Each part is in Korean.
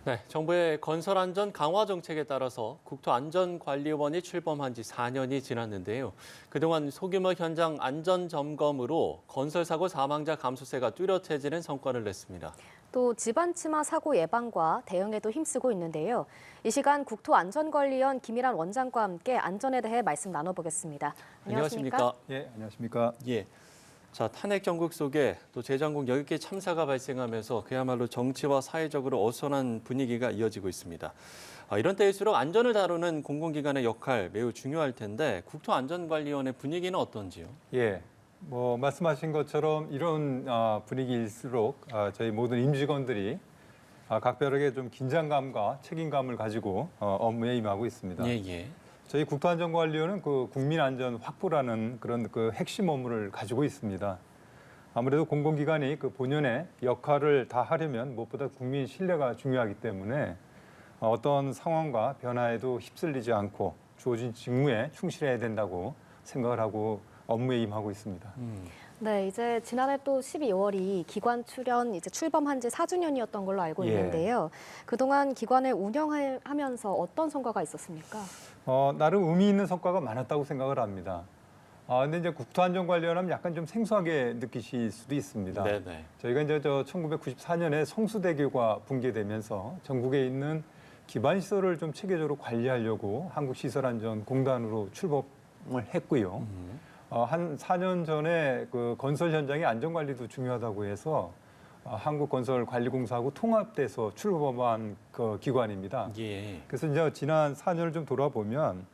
네, 정부의 건설안전 강화 정책에 따라서 국토안전관리원이 출범한 지 4년이 지났는데요. 그동안 소규모 현장 안전점검으로 건설사고 사망자 감소세가 뚜렷해지는 성과를 냈습니다. 또 집안 치마 사고 예방과 대응에도 힘쓰고 있는데요. 이 시간 국토안전관리원 김일환 원장과 함께 안전에 대해 말씀 나눠보겠습니다. 안녕하십니까? 예, 안녕하십니까? 예. 자, 탄핵 정국 속에 또 재정국 여러 개 참사가 발생하면서 그야말로 정치와 사회적으로 어수선한 분위기가 이어지고 있습니다. 이런 때일수록 안전을 다루는 공공기관의 역할 매우 중요할 텐데 국토안전관리원의 분위기는 어떤지요? 예, 말씀하신 것처럼 이런 분위기일수록 저희 모든 임직원들이 각별하게 좀 긴장감과 책임감을 가지고 업무에 임하고 있습니다. 예. 저희 국토안전관리원은 그 국민안전 확보라는 그런 그 핵심 업무를 가지고 있습니다. 아무래도 공공기관이 그 본연의 역할을 다 하려면 무엇보다 국민 신뢰가 중요하기 때문에 어떤 상황과 변화에도 휩쓸리지 않고 주어진 직무에 충실해야 된다고 생각을 하고 업무에 임하고 있습니다. 네, 이제 지난해 또 12월이 기관 출범한 지 4주년이었던 걸로 알고 있는데요. 그동안 기관을 운영하면서 어떤 성과가 있었습니까? 나름 의미 있는 성과가 많았다고 생각을 합니다. 근데 이제 국토안전관리원 하면 약간 좀 생소하게 느끼실 수도 있습니다. 네네. 저희가 이제 1994년에 성수대교가 붕괴되면서 전국에 있는 기반 시설을 좀 체계적으로 관리하려고 한국시설안전공단으로 출범을 했고요. 한 4년 전에 그 건설 현장의 안전관리도 중요하다고 해서 한국건설관리공사하고 통합돼서 출범한 그 기관입니다. 예. 그래서 이제 지난 4년을 좀 돌아보면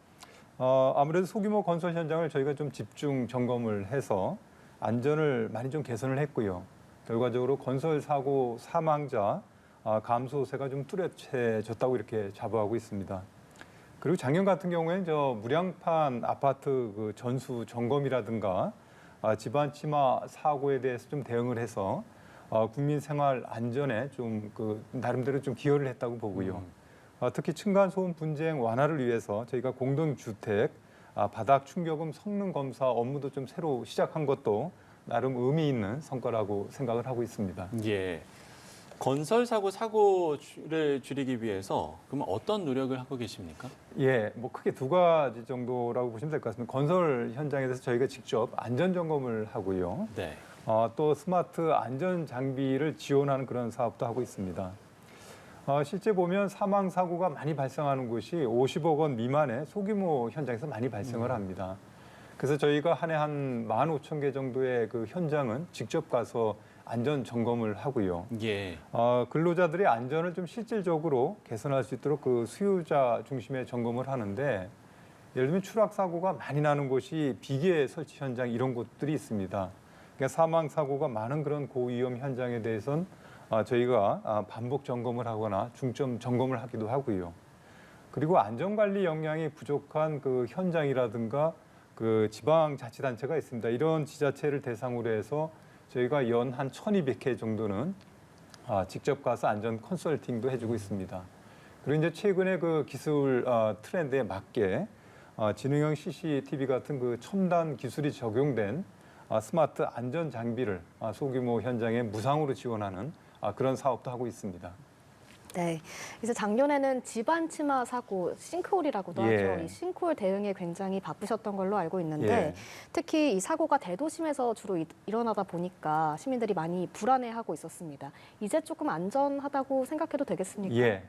아무래도 소규모 건설 현장을 저희가 좀 집중 점검을 해서 안전을 많이 좀 개선을 했고요. 결과적으로 건설 사고 사망자 감소세가 좀 뚜렷해졌다고 이렇게 자부하고 있습니다. 그리고 작년 같은 경우에는 무량판 아파트 그 전수 점검이라든가 집안 치마 사고에 대해서 좀 대응을 해서 국민 생활 안전에 좀 나름대로 좀 기여를 했다고 보고요. 특히 층간 소음 분쟁 완화를 위해서 저희가 공동주택 바닥 충격음 성능 검사 업무도 좀 새로 시작한 것도 나름 의미 있는 성과라고 생각을 하고 있습니다. 예. 건설 사고를 줄이기 위해서 그러면 어떤 노력을 하고 계십니까? 예, 크게 두 가지 정도라고 보시면 될 것 같습니다. 건설 현장에 대해서 저희가 직접 안전 점검을 하고요. 네. 또 스마트 안전 장비를 지원하는 그런 사업도 하고 있습니다. 실제 보면 사망 사고가 많이 발생하는 곳이 50억 원 미만의 소규모 현장에서 많이 발생을 합니다. 그래서 저희가 한 해 한 15,000개 정도의 그 현장은 직접 가서 안전 점검을 하고요. 예. 근로자들의 안전을 좀 실질적으로 개선할 수 있도록 그 수요자 중심의 점검을 하는데 예를 들면 추락 사고가 많이 나는 곳이 비계 설치 현장 이런 곳들이 있습니다. 그러니까 사망 사고가 많은 그런 고위험 현장에 대해서는 저희가 반복 점검을 하거나 중점 점검을 하기도 하고요. 그리고 안전관리 역량이 부족한 그 현장이라든가 그 지방자치단체가 있습니다. 이런 지자체를 대상으로 해서 저희가 연 한 1,200회 정도는 직접 가서 안전 컨설팅도 해주고 있습니다. 그리고 이제 최근에 그 기술 트렌드에 맞게 지능형 CCTV 같은 그 첨단 기술이 적용된 스마트 안전 장비를 소규모 현장에 무상으로 지원하는 그런 사업도 하고 있습니다. 네, 이제 작년에는 집안 치마 사고, 싱크홀이라고도 하죠. 예. 이 싱크홀 대응에 굉장히 바쁘셨던 걸로 알고 있는데 예. 특히 이 사고가 대도심에서 주로 일어나다 보니까 시민들이 많이 불안해하고 있었습니다. 이제 조금 안전하다고 생각해도 되겠습니까? 예.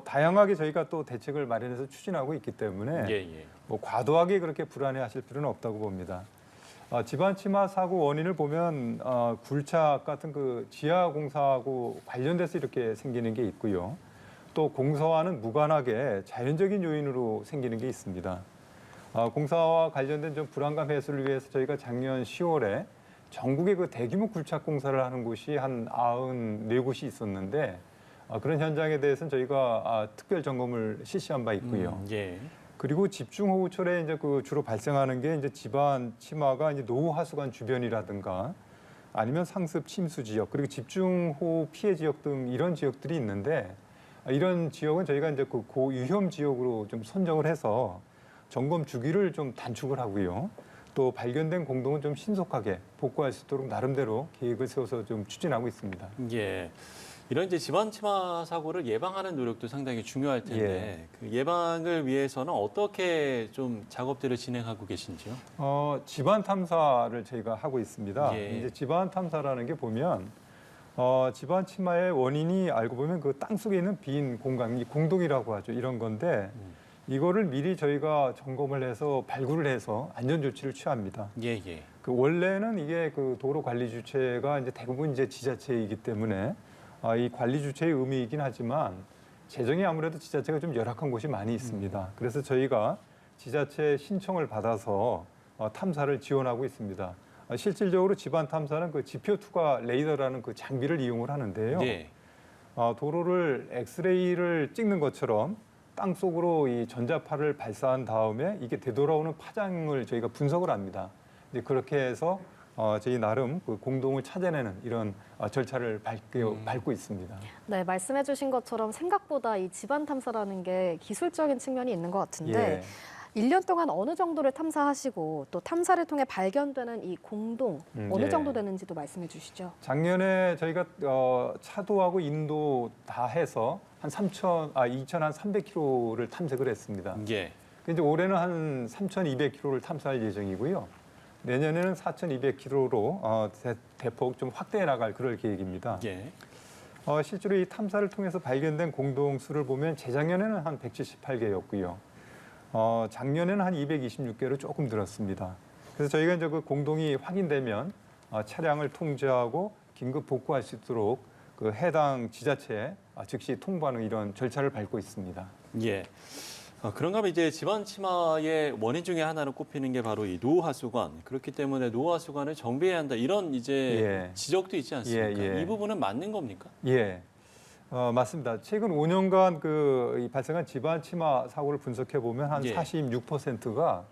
다양하게 저희가 또 대책을 마련해서 추진하고 있기 때문에 예. 과도하게 그렇게 불안해하실 필요는 없다고 봅니다. 집안 치마 사고 원인을 보면 굴착 같은 그 지하 공사하고 관련돼서 이렇게 생기는 게 있고요. 또 공사와는 무관하게 자연적인 요인으로 생기는 게 있습니다. 공사와 관련된 좀 불안감 해소를 위해서 저희가 작년 10월에 전국에 그 대규모 굴착 공사를 하는 곳이 한 94곳이 있었는데 그런 현장에 대해서는 저희가 특별 점검을 실시한 바 있고요. 예. 그리고 집중호우철에 이제 그 주로 발생하는 게 이제 집안 치마가 이제 노후 하수관 주변이라든가 아니면 상습 침수 지역 그리고 집중호우 피해 지역 등 이런 지역들이 있는데 이런 지역은 저희가 이제 그 고위험 지역으로 좀 선정을 해서 점검 주기를 좀 단축을 하고요. 또 발견된 공동은 좀 신속하게 복구할 수 있도록 나름대로 계획을 세워서 좀 추진하고 있습니다. 예. 이런 이제 집안 침하 사고를 예방하는 노력도 상당히 중요할 텐데 그 예방을 위해서는 어떻게 좀 작업들을 진행하고 계신지요? 집안 탐사를 저희가 하고 있습니다. 예. 이제 집안 탐사라는 게 보면 집안 침하의 원인이 알고 보면 그 땅 속에 있는 빈 공간, 이 공동이라고 하죠. 이런 건데 이거를 미리 저희가 점검을 해서 발굴을 해서 안전 조치를 취합니다. 예, 예. 그 원래는 이게 그 도로 관리 주체가 이제 대부분 이제 지자체이기 때문에 이 관리 주체의 의미이긴 하지만 재정이 아무래도 지자체가 좀 열악한 곳이 많이 있습니다. 그래서 저희가 지자체 신청을 받아서 탐사를 지원하고 있습니다. 실질적으로 집안 탐사는 그 지표 투과 레이더라는 그 장비를 이용을 하는데요. 네. 도로를 엑스레이를 찍는 것처럼 땅 속으로 이 전자파를 발사한 다음에 이게 되돌아오는 파장을 저희가 분석을 합니다. 이제 그렇게 해서 저희 나름 그 공동을 찾아내는 이런 절차를 밟고 있습니다. 네, 말씀해 주신 것처럼 생각보다 이 집안 탐사라는 게 기술적인 측면이 있는 것 같은데 예. 1년 동안 어느 정도를 탐사하시고 또 탐사를 통해 발견되는 이 공동 어느 예. 정도 되는지도 말씀해 주시죠. 작년에 저희가 차도하고 인도 다 해서 한 2,300km를 탐색을 했습니다. 예. 이제 올해는 한 3,200km를 탐사할 예정이고요. 내년에는 4,200km로 대폭 좀 확대해 나갈 그럴 계획입니다. 예. 실제로 이 탐사를 통해서 발견된 공동 수를 보면 재작년에는 한 178개였고요. 작년에는 한 226개로 조금 늘었습니다. 그래서 저희가 이제 그 공동이 확인되면 차량을 통제하고 긴급 복구할 수 있도록 그 해당 지자체에 즉시 통보하는 이런 절차를 밟고 있습니다. 예. 그런가 하면 이제 집안 침하의 원인 중에 하나로 꼽히는 게 바로 이 노후 하수관. 그렇기 때문에 노후 하수관을 정비해야 한다. 이런 이제 예. 지적도 있지 않습니까? 예, 예. 이 부분은 맞는 겁니까? 예. 맞습니다. 최근 5년간 이 발생한 집안 침하 사고를 분석해 보면 한 예. 46%가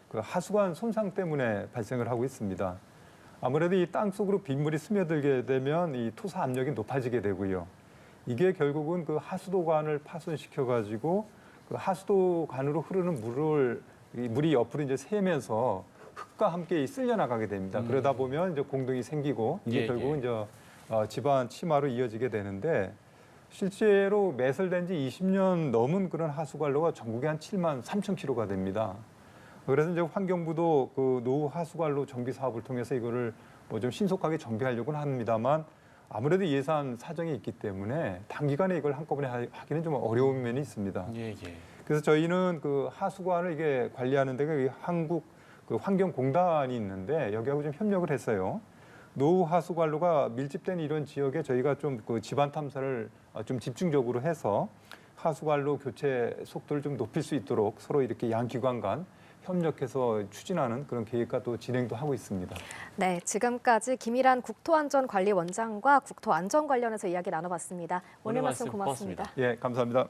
그 하수관 손상 때문에 발생을 하고 있습니다. 아무래도 이 땅 속으로 빗물이 스며들게 되면 이 토사 압력이 높아지게 되고요. 이게 결국은 그 하수도관을 파손시켜 가지고 그 하수도관으로 흐르는 물이 옆으로 이제 새면서 흙과 함께 쓸려 나가게 됩니다. 그러다 보면 이제 공동이 생기고 이게 예, 결국은 이제 집안 침하로 이어지게 되는데 실제로 매설된 지 20년 넘은 그런 하수관로가 전국에 한 7만 3천 킬로가 됩니다. 그래서 이제 환경부도 그 노후 하수관로 정비 사업을 통해서 이거를 뭐 좀 신속하게 정비하려고는 합니다만 아무래도 예산 사정이 있기 때문에 단기간에 이걸 한꺼번에 하기는 좀 어려운 면이 있습니다. 예, 예. 그래서 저희는 그 하수관을 이게 관리하는 데가 한국 그 환경공단이 있는데 여기하고 좀 협력을 했어요. 노후 하수관로가 밀집된 이런 지역에 저희가 좀 그 집안 탐사를 좀 집중적으로 해서 하수관로 교체 속도를 좀 높일 수 있도록 서로 이렇게 양 기관 간 협력해서 추진하는 그런 계획과 또 진행도 하고 있습니다. 네, 지금까지 김일환 국토안전관리원장과 국토안전 관련해서 이야기 나눠봤습니다. 오늘 말씀 고맙습니다. 예, 감사합니다.